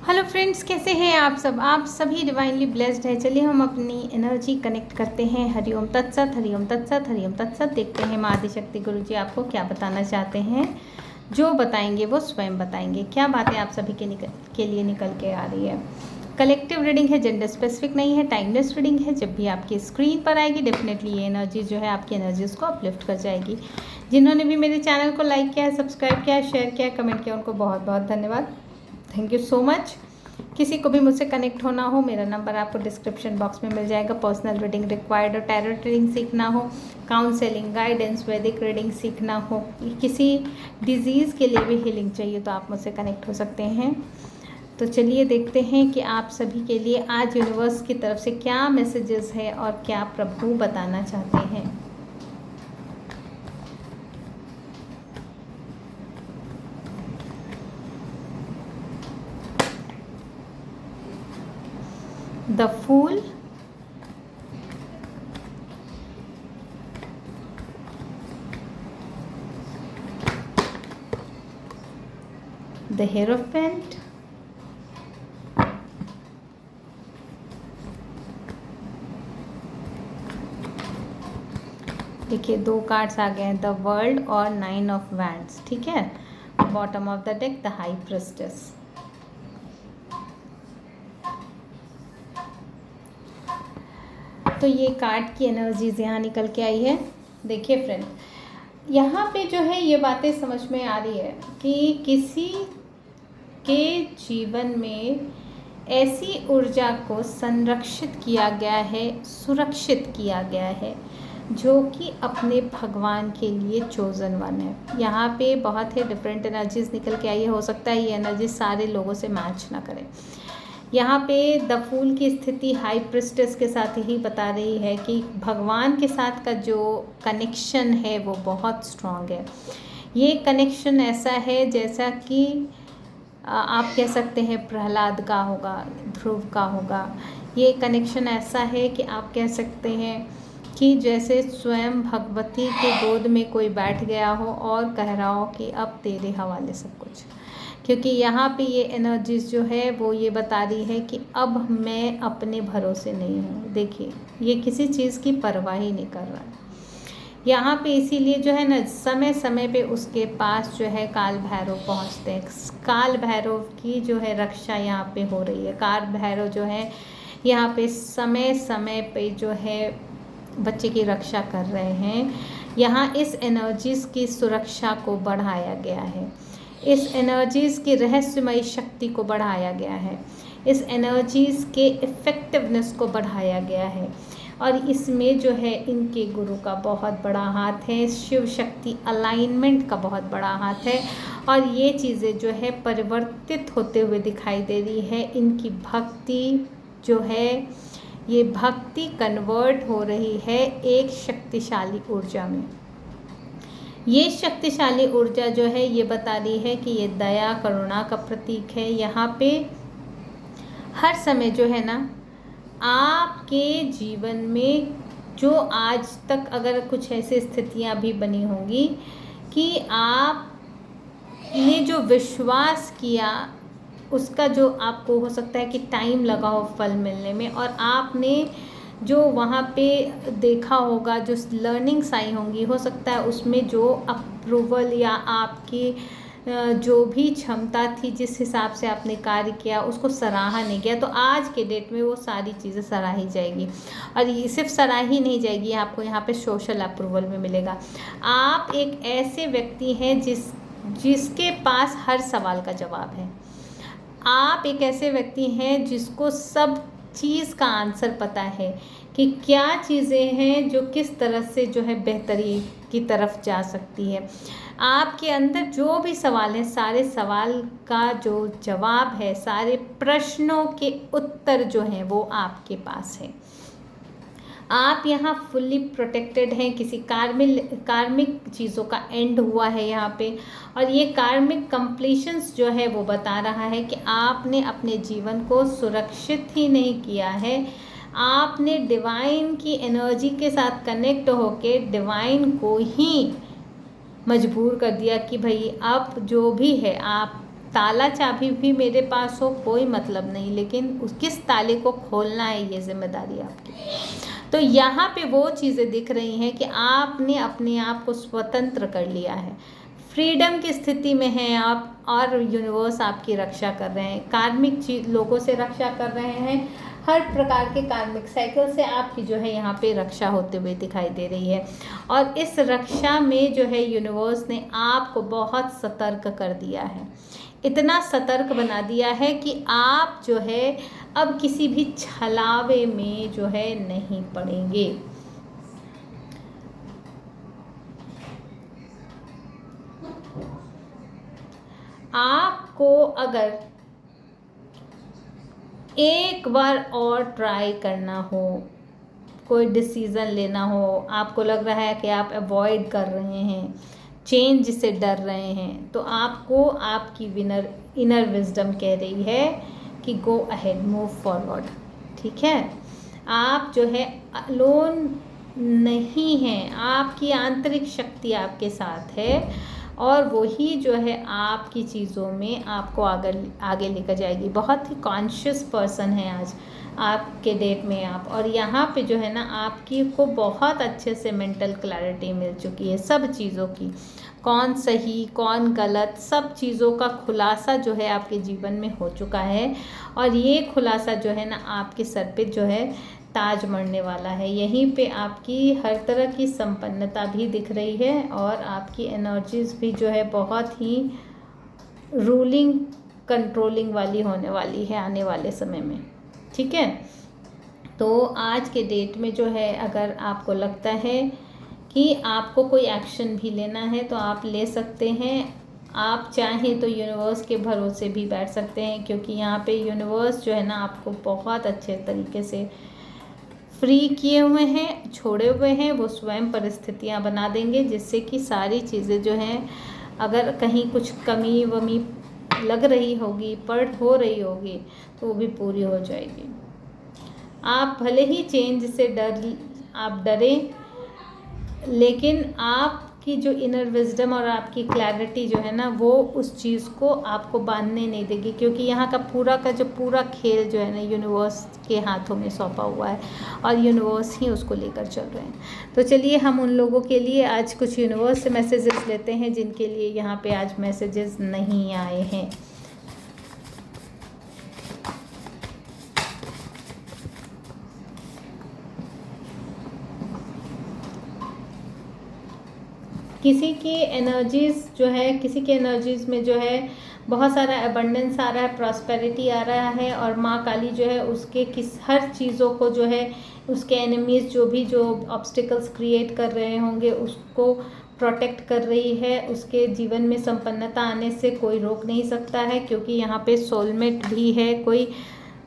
Hello friends, कैसे हैं आप सब? आप सभी डिवाइनली ब्लेस्ड है। चलिए हम अपनी एनर्जी कनेक्ट करते हैं। हरिओम तत्सत, हरिओम तत्सत, हरिओम तत्सत। देखते हैं माँ आदिशक्ति गुरु जी आपको क्या बताना चाहते हैं। जो बताएंगे वो स्वयं बताएंगे। क्या बातें आप सभी के लिए निकल के आ रही है। कलेक्टिव रीडिंग है, जेंडर स्पेसिफिक नहीं है, टाइमलेस रीडिंग है। जब भी आपकी स्क्रीन पर आएगी डेफिनेटली ये एनर्जी जो है आपकी एनर्जीज को अपलिफ्ट कर जाएगी। जिन्होंने भी मेरे चैनल को लाइक किया है, सब्सक्राइब किया है, शेयर किया है, कमेंट किया, उनको बहुत बहुत धन्यवाद। Thank you so much. किसी को भी मुझसे कनेक्ट होना हो, मेरा नंबर आपको डिस्क्रिप्शन बॉक्स में मिल जाएगा। पर्सनल रीडिंग रिक्वायर्ड हो, टैरो रीडिंग सीखना हो, काउंसलिंग, गाइडेंस, वैदिक रीडिंग सीखना हो, किसी डिजीज़ के लिए भी हीलिंग चाहिए तो आप मुझसे कनेक्ट हो सकते हैं। तो चलिए देखते हैं कि आप सभी के लिए आज यूनिवर्स की तरफ से क्या मैसेजेस है और क्या प्रभु बताना चाहते हैं। द फूल, द हेरोफेंट, देखिए दो कार्ड्स आ गए हैं, द वर्ल्ड और 9 ऑफ वैंड्स। ठीक है, bottom of the deck the high priestess. तो ये कार्ड की एनर्जीज यहाँ निकल के आई है। देखिए फ्रेंड, यहाँ पे जो है ये बातें समझ में आ रही है कि किसी के जीवन में ऐसी ऊर्जा को संरक्षित किया गया है, सुरक्षित किया गया है, जो कि अपने भगवान के लिए चोजन वन है। यहाँ पे बहुत ही डिफरेंट एनर्जीज निकल के आई है। हो सकता है ये एनर्जी सारे लोगों से मैच ना करें। यहाँ पे द फूल की स्थिति हाई प्रिस्टेस के साथ ही बता रही है कि भगवान के साथ का जो कनेक्शन है वो बहुत स्ट्रांग है। ये कनेक्शन ऐसा है जैसा कि आप कह सकते हैं प्रहलाद का होगा, ध्रुव का होगा। ये कनेक्शन ऐसा है कि आप कह सकते हैं कि जैसे स्वयं भगवती के गोद में कोई बैठ गया हो और कह रहा हो कि अब तेरे हवाले सब कुछ। क्योंकि यहाँ पे ये एनर्जीज जो है वो ये बता रही है कि अब मैं अपने भरोसे नहीं हूँ। देखिए ये किसी चीज़ की परवाह ही नहीं कर रहा है यहाँ पे। इसीलिए जो है ना समय समय पे उसके पास जो है काल भैरव पहुँचते हैं। काल भैरव की जो है रक्षा यहाँ पे हो रही है। काल भैरव जो है यहाँ पे समय समय पे जो है बच्चे की रक्षा कर रहे हैं। यहाँ इस एनर्जीज़ की सुरक्षा को बढ़ाया गया है, इस एनर्जीज़ की रहस्यमयी शक्ति को बढ़ाया गया है, इस एनर्जीज़ के इफ़ेक्टिवनेस को बढ़ाया गया है। और इसमें जो है इनके गुरु का बहुत बड़ा हाथ है, शिव शक्ति अलाइनमेंट का बहुत बड़ा हाथ है। और ये चीज़ें जो है परिवर्तित होते हुए दिखाई दे रही है। इनकी भक्ति जो है ये भक्ति कन्वर्ट हो रही है एक शक्तिशाली ऊर्जा में। ये शक्तिशाली ऊर्जा जो है ये बता रही है कि ये दया करुणा का प्रतीक है। यहाँ पे हर समय जो है ना आपके जीवन में जो आज तक अगर कुछ ऐसी स्थितियाँ भी बनी होंगी कि आपने जो विश्वास किया उसका जो आपको हो सकता है कि टाइम लगा हो फल मिलने में, और आपने जो वहाँ पे देखा होगा, जो लर्निंग्स आई होंगी, हो सकता है उसमें जो अप्रूवल या आपकी जो भी क्षमता थी, जिस हिसाब से आपने कार्य किया उसको सराहा नहीं गया, तो आज के डेट में वो सारी चीज़ें सराही जाएगी। और ये सिर्फ सराही नहीं जाएगी, आपको यहाँ पे सोशल अप्रूवल में मिलेगा। आप एक ऐसे व्यक्ति हैं जिसके पास हर सवाल का जवाब है। आप एक ऐसे व्यक्ति हैं जिसको सब चीज़ का आंसर पता है कि क्या चीज़ें हैं जो किस तरह से जो है बेहतरी की तरफ जा सकती है। आपके अंदर जो भी सवाल है, सारे सवाल का जो जवाब है, सारे प्रश्नों के उत्तर जो हैं वो आपके पास है। आप यहाँ फुल्ली प्रोटेक्टेड हैं। किसी कार्मिक चीज़ों का एंड हुआ है यहाँ पे, और ये कार्मिक कंप्लीशंस जो है वो बता रहा है कि आपने अपने जीवन को सुरक्षित ही नहीं किया है। आपने डिवाइन की एनर्जी के साथ कनेक्ट होके डिवाइन को ही मजबूर कर दिया कि भाई अब जो भी है आप ताला चाबी भी मेरे पास हो कोई मतलब नहीं, लेकिन किस ताले को खोलना है ये जिम्मेदारी आपकी। तो यहाँ पे वो चीज़ें दिख रही हैं कि आपने अपने आप को स्वतंत्र कर लिया है, फ्रीडम की स्थिति में हैं आप, और यूनिवर्स आपकी रक्षा कर रहे हैं, कार्मिक लोगों से रक्षा कर रहे हैं, हर प्रकार के कार्मिक साइकिल से आपकी जो है यहाँ पे रक्षा होते हुए दिखाई दे रही है। और इस रक्षा में जो है यूनिवर्स ने आपको बहुत सतर्क कर दिया है, इतना सतर्क बना दिया है कि आप जो है अब किसी भी छलावे में जो है नहीं पड़ेंगे। आपको अगर एक बार और ट्राई करना हो, कोई डिसीज़न लेना हो, आपको लग रहा है कि आप अवॉइड कर रहे हैं, चेंज से डर रहे हैं, तो आपको आपकी इनर विजडम कह रही है कि गो अहेड, मूव फॉरवर्ड। ठीक है, आप जो है अलोन नहीं हैं, आपकी आंतरिक शक्ति आपके साथ है, और वही जो है आपकी चीज़ों में आपको आगे लेकर जाएगी। बहुत ही कॉन्शियस पर्सन है आज आपके डेट में आप, और यहाँ पे जो है ना आपकी को बहुत अच्छे से मेंटल क्लैरिटी मिल चुकी है सब चीज़ों की, कौन सही कौन गलत, सब चीज़ों का खुलासा जो है आपके जीवन में हो चुका है। और ये खुलासा जो है ना आपके सर पे जो है ताज मढ़ने वाला है, यहीं पे आपकी हर तरह की संपन्नता भी दिख रही है, और आपकी एनर्जीज भी जो है बहुत ही रूलिंग कंट्रोलिंग वाली होने वाली है आने वाले समय में। ठीक है, तो आज के डेट में जो है अगर आपको लगता है कि आपको कोई एक्शन भी लेना है तो आप ले सकते हैं, आप चाहें तो यूनिवर्स के भरोसे भी बैठ सकते हैं, क्योंकि यहाँ पे यूनिवर्स जो है ना आपको बहुत अच्छे तरीके से फ्री किए हुए हैं, छोड़े हुए हैं, वो स्वयं परिस्थितियाँ बना देंगे जिससे कि सारी चीज़ें जो हैं, अगर कहीं कुछ कमी वमी लग रही होगी, हो रही होगी, तो वो भी पूरी हो जाएगी। आप भले ही चेंज से आप डरें, लेकिन आपकी जो इनर विजडम और आपकी क्लैरिटी जो है ना वो उस चीज़ को आपको बांधने नहीं देगी, क्योंकि यहाँ का पूरा खेल जो है ना यूनिवर्स के हाथों में सौंपा हुआ है, और यूनिवर्स ही उसको लेकर चल रहे हैं। तो चलिए हम उन लोगों के लिए आज कुछ यूनिवर्स से मैसेजेस लेते हैं जिनके लिए यहाँ पे आज मैसेजेस नहीं आए हैं। किसी की एनर्जीज़ जो है, किसी के एनर्जीज़ में जो है बहुत सारा एबंडेंस आ रहा है, प्रॉस्पेरिटी आ रहा है, और माँ काली जो है उसके हर चीज़ों को जो है उसके एनिमीज़ जो ऑब्स्टिकल्स क्रिएट कर रहे होंगे उसको प्रोटेक्ट कर रही है। उसके जीवन में संपन्नता आने से कोई रोक नहीं सकता है, क्योंकि यहाँ पे सोलमेट भी है कोई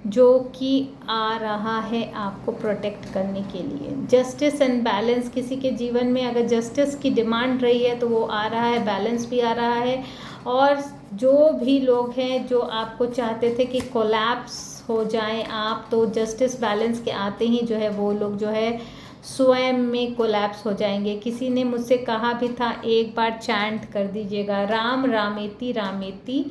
जो कि आ रहा है आपको प्रोटेक्ट करने के लिए। जस्टिस एंड बैलेंस, किसी के जीवन में अगर जस्टिस की डिमांड रही है तो वो आ रहा है, बैलेंस भी आ रहा है। और जो भी लोग हैं जो आपको चाहते थे कि कोलैप्स हो जाएं आप, तो जस्टिस बैलेंस के आते ही जो है वो लोग जो है स्वयं में कोलैप्स हो जाएंगे। किसी ने मुझसे कहा भी था, एक बार चैंट कर दीजिएगा, राम रामेति रामेति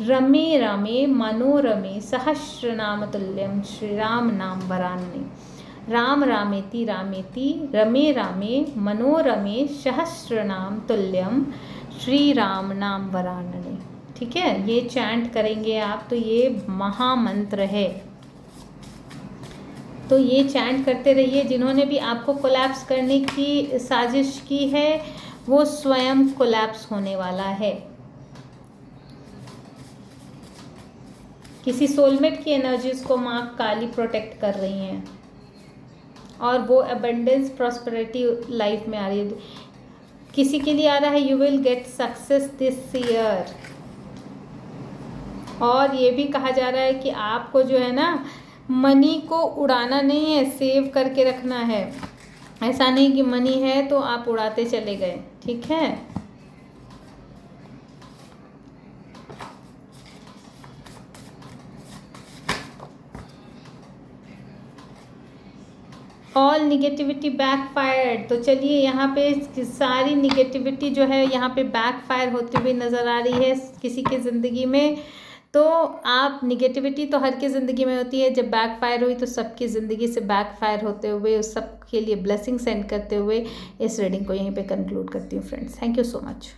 रमे रमे मनोरमे सहस्रनाम तुल्यम श्री राम नाम वरानने। राम रामेति रामेति रमे रामे मनोरमे सहस्रनाम तुल्यम श्री राम नाम वरानने। ठीक है, ये चैंट करेंगे आप, तो ये महामंत्र है, तो ये चैंट करते रहिए। जिन्होंने भी आपको कोलैप्स करने की साजिश की है वो स्वयं कोलैप्स होने वाला है। किसी सोलमेट की एनर्जीज को माँ काली प्रोटेक्ट कर रही हैं, और वो अबंडेंस प्रॉस्पेरिटी लाइफ में आ रही है। किसी के लिए आ रहा है you will get success this year, और ये भी कहा जा रहा है कि आपको जो है ना मनी को उड़ाना नहीं है, सेव करके रखना है। ऐसा नहीं कि मनी है तो आप उड़ाते चले गए। ठीक है, ऑल निगेटिविटी बैकफायर। तो चलिए यहाँ पे सारी निगेटिविटी जो है यहाँ पे बैकफायर होती हुई नज़र आ रही है किसी की ज़िंदगी में। तो आप निगेटिविटी तो हर की ज़िंदगी में होती है, जब बैकफायर हुई तो सबकी ज़िंदगी से बैकफायर होते हुए उस सब के लिए ब्लेसिंग सेंड करते हुए इस रीडिंग को यहीं पे कंक्लूड करती हूँ friends. Thank you so much.